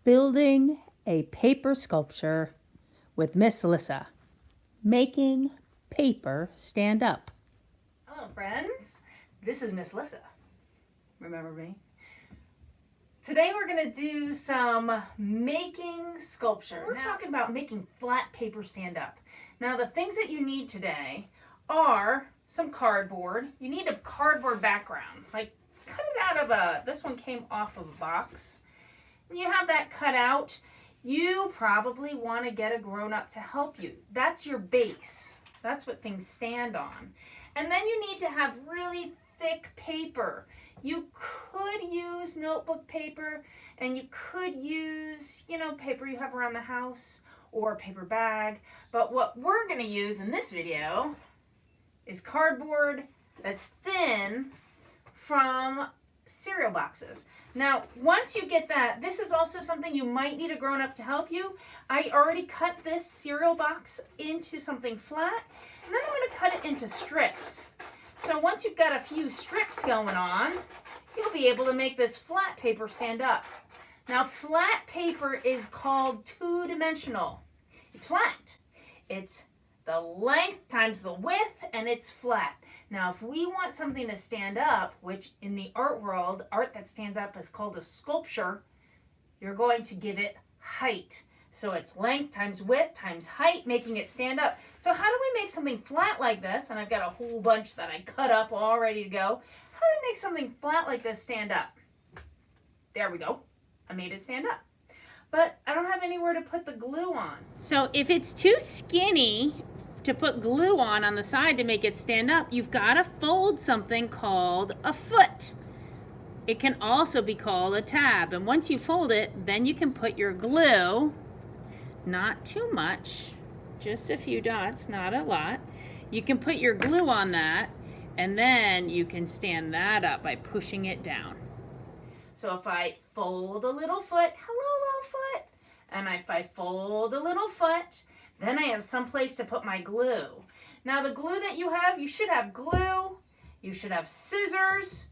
Building a paper sculpture with Miss Lissa. Making paper stand up. Hello friends, this is Miss Lissa. Remember me? Today we're going to do some making sculpture. We're talking about making flat paper stand up. Now the things that you need today are some cardboard. You need a cardboard background. Like cut it out of this one came off of a box. When you have that cut out, you probably want to get a grown-up to help you. That's your base. That's what things stand on. And then you need to have really thick paper. You could use notebook paper, and you could use, paper you have around the house or a paper bag. But what we're going to use in this video is cardboard that's thin from cereal boxes. Now, once you get that, this is also something you might need a grown-up to help you. I already cut this cereal box into something flat, and then I'm going to cut it into strips. So once you've got a few strips going on, you'll be able to make this flat paper stand up. Now, flat paper is called two-dimensional. It's flat. It's the length times the width, and it's flat. Now, if we want something to stand up, which in the art world, art that stands up is called a sculpture, you're going to give it height. So it's length times width times height, making it stand up. So how do we make something flat like this? And I've got a whole bunch that I cut up all ready to go. How do we make something flat like this stand up? There we go. I made it stand up. But I don't have anywhere to put the glue on. So if it's too skinny to put glue on the side to make it stand up, you've got to fold something called a foot. It can also be called a tab. And once you fold it, then you can put your glue, not too much, just a few dots, not a lot. You can put your glue on that, and then you can stand that up by pushing it down. So if I fold a little foot, hello little foot, and if I fold a little foot, then I have some place to put my glue. Now the glue that you have, you should have glue, you should have scissors,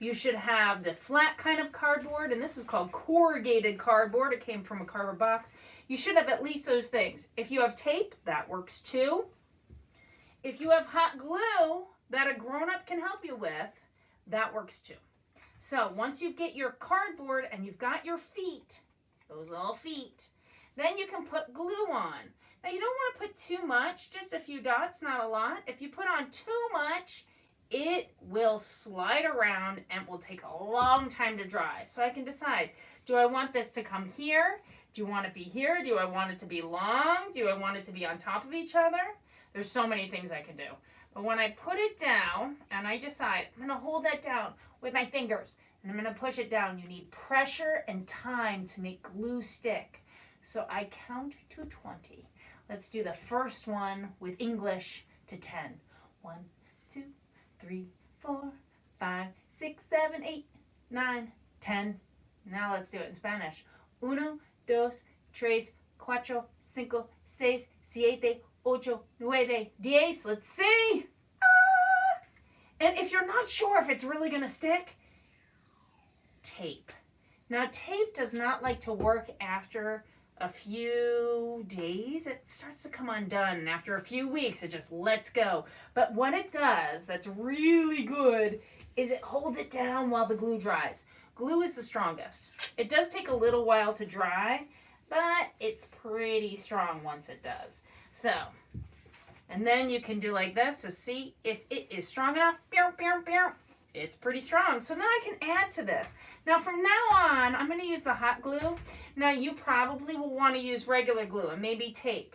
you should have the flat kind of cardboard, and this is called corrugated cardboard. It came from a cardboard box. You should have at least those things. If you have tape, that works too. If you have hot glue that a grown-up can help you with, that works too. So once you get your cardboard and you've got your feet, those little feet, then you can put glue on. Now you don't want to put too much, just a few dots, not a lot. If you put on too much, it will slide around and will take a long time to dry. So I can decide, do I want this to come here? Do you want it to be here? Do I want it to be long? Do I want it to be on top of each other? There's so many things I can do. But when I put it down and I decide, I'm going to hold that down with my fingers and I'm going to push it down. You need pressure and time to make glue stick. So I count to 20. Let's do the first one with English to 10. 1, 2, 3, 4, 5, 6, 7, 8, 9, 10. Now let's do it in Spanish. 1, 2, 3, 4, 5, 6, 7, 8, 9, 10. Let's see. And if you're not sure if it's really going to stick, tape. Now tape does not like to work after a few days. It starts to come undone, and after a few weeks it just lets go. But what it does that's really good is it holds it down while the glue dries. Glue is the strongest. It does take a little while to dry, but it's pretty strong once it does. So, and then you can do like this to see if it is strong enough. It's pretty strong. So now I can add to this. Now from now on, I'm going to use the hot glue. Now you probably will want to use regular glue and maybe tape.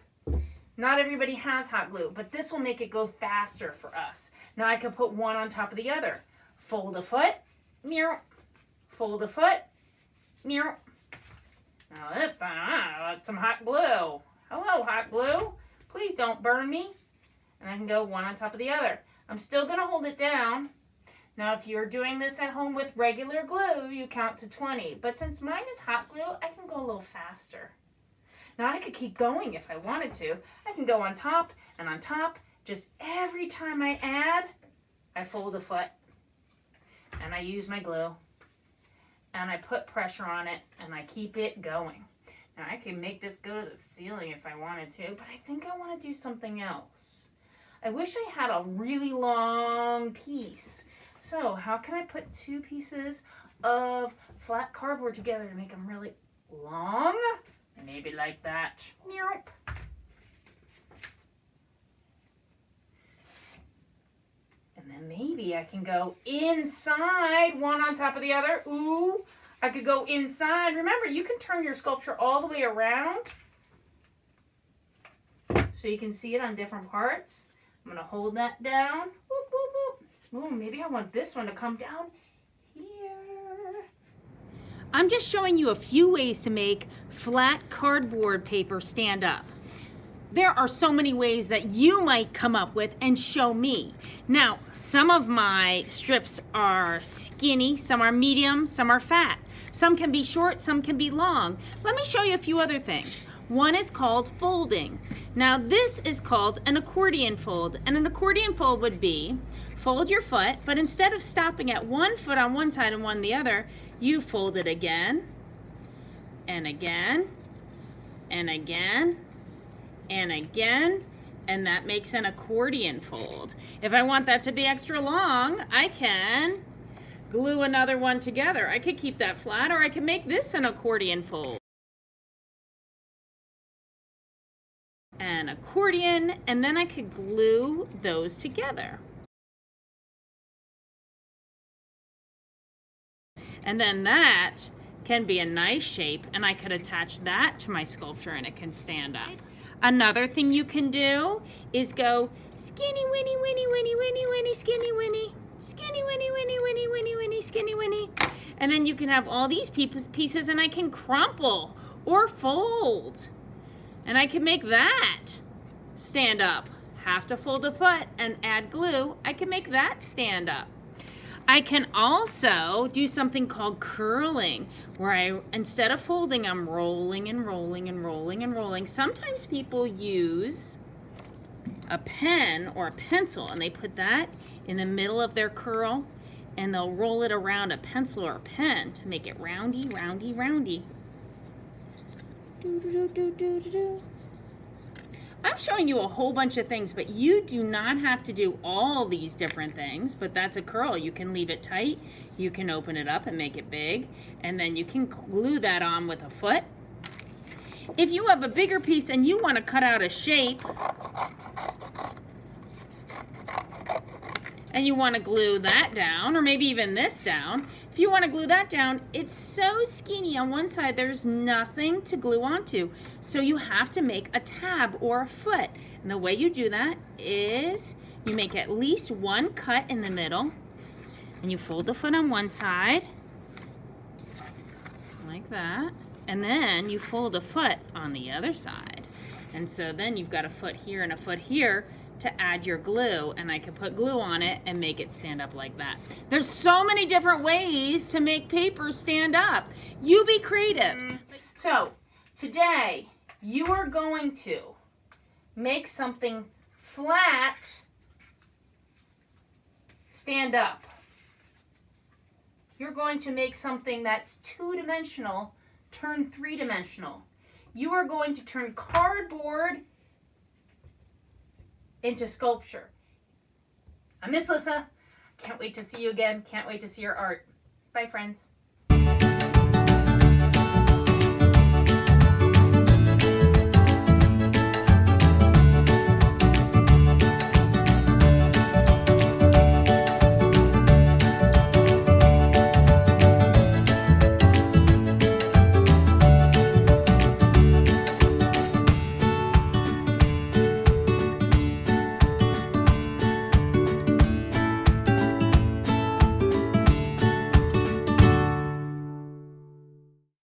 Not everybody has hot glue, but this will make it go faster for us. Now I can put one on top of the other. Fold a foot, mirror. Fold a foot, mirror. Now this time, I want some hot glue. Hello, hot glue. Please don't burn me. And I can go one on top of the other. I'm still going to hold it down. Now, if you're doing this at home with regular glue, you count to 20. But since mine is hot glue, I can go a little faster. Now, I could keep going if I wanted to. I can go on top and on top. Just every time I add, I fold a foot. And I use my glue. and I put pressure on it and I keep it going. Now I can make this go to the ceiling if I wanted to, but I think I want to do something else. I wish I had a really long piece. So how can I put two pieces of flat cardboard together to make them really long? Maybe like that. Meow. And then maybe I can go inside, one on top of the other. Ooh, I could go inside. Remember, you can turn your sculpture all the way around so you can see it on different parts. I'm going to hold that down. Whoop, whoop, whoop. Ooh, maybe I want this one to come down here. I'm just showing you a few ways to make flat cardboard paper stand up. There are so many ways that you might come up with and show me. Now, some of my strips are skinny, some are medium, some are fat. Some can be short, some can be long. Let me show you a few other things. One is called folding. Now this is called an accordion fold. And an accordion fold would be, fold your foot, but instead of stopping at one foot on one side and one the other, you fold it again, and again, and again, and again, and that makes an accordion fold. If I want that to be extra long, I can glue another one together. I could keep that flat, or I can make this an accordion fold. An accordion, and then I could glue those together. And then that can be a nice shape, and I could attach that to my sculpture and it can stand up. Another thing you can do is go skinny winny winny winny winny winny skinny winny, skinny winny winny winny winny winny skinny winny. And then you can have all these pieces and I can crumple or fold. And I can make that stand up. Have to fold a foot and add glue. I can make that stand up. I can also do something called curling, where instead of folding, I'm rolling and rolling and rolling and rolling. Sometimes people use a pen or a pencil and they put that in the middle of their curl and they'll roll it around a pencil or a pen to make it roundy, roundy, roundy. Do, do, do, do, do, do. I'm showing you a whole bunch of things, but you do not have to do all these different things, but that's a curl. You can leave it tight, you can open it up and make it big, and then you can glue that on with a foot. If you have a bigger piece and you want to cut out a shape, and you want to glue that down, or maybe even this down, if you want to glue that down, it's so skinny on one side, there's nothing to glue onto. So you have to make a tab or a foot. And the way you do that is you make at least one cut in the middle, and you fold the foot on one side, like that, and then you fold a foot on the other side. And so then you've got a foot here and a foot here to add your glue, and I can put glue on it and make it stand up like that. There's so many different ways to make paper stand up. You be creative. So today you are going to make something flat stand up. You're going to make something that's two-dimensional turn three-dimensional. You are going to turn cardboard into sculpture. I'm Miss Lissa. Can't wait to see you again. Can't wait to see your art. Bye, friends.